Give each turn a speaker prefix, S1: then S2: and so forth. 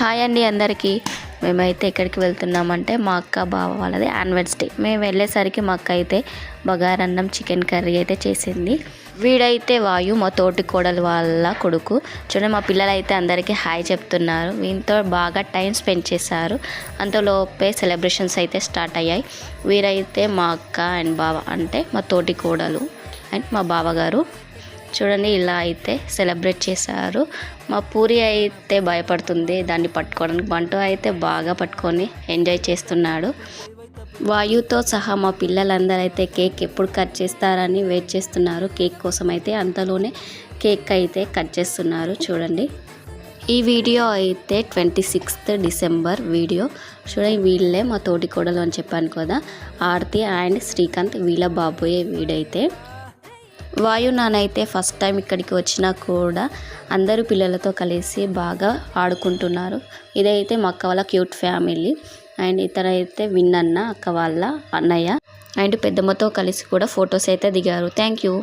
S1: Hi అండి అందరికీ. మేమైతే ఎక్కడికి వెళ్తున్నామంటే మా అక్క బావ వాళ్ళది యానివర్సరీ. మేము వెళ్ళేసరికి మా అక్క అయితే బగారన్నం చికెన్ కర్రీ అయితే చేసింది. వీడైతే వాయు మా తోటి కోడలు వాళ్ళ కొడుకు. చూడండి మా పిల్లలు అయితే అందరికీ హాయ్ చెప్తున్నారు. వీళ్ళతో బాగా టైం స్పెండ్ చేశారు. అంతలోపే సెలబ్రేషన్స్ అయితే స్టార్ట్ అయ్యాయి. వీరైతే మా అక్క అండ్ బావ అంటే మా తోటి కోడలు అండ్ మా బావగారు. చూడండి ఇలా అయితే సెలబ్రేట్ చేశారు. మా పూరి అయితే భయపడుతుంది దాన్ని పట్టుకోవడానికి. బంటు అయితే బాగా పట్టుకొని ఎంజాయ్ చేస్తున్నాడు. వాయుతో సహా మా పిల్లలందరూ అయితే కేక్ ఎప్పుడు కట్ చేస్తారని వెయిట్ చేస్తున్నారు. కేక్ కోసం అయితే అంతలోనే కేక్ అయితే కట్ చేస్తున్నారు. చూడండి ఈ వీడియో అయితే 26th డిసెంబర్ వీడియో. చూడండి వీళ్ళే మా తోటి కోడలు అని చెప్పాను కదా, ఆర్తి అండ్ శ్రీకాంత్ వీళ్ళ బాబోయే వీడైతే. వాయు నానైతే ఫస్ట్ టైం ఇక్కడికి వచ్చినా కూడా అందరూ పిల్లలతో కలిసి బాగా ఆడుకుంటున్నారు. ఇదైతే మా అక్క వాళ్ళ క్యూట్ ఫ్యామిలీ. అండ్ ఇతనైతే విన్నన్న అక్క వాళ్ళ అన్నయ్య అండ్ పెద్దమ్మతో కలిసి కూడా ఫొటోస్ అయితే దిగారు. Thank you.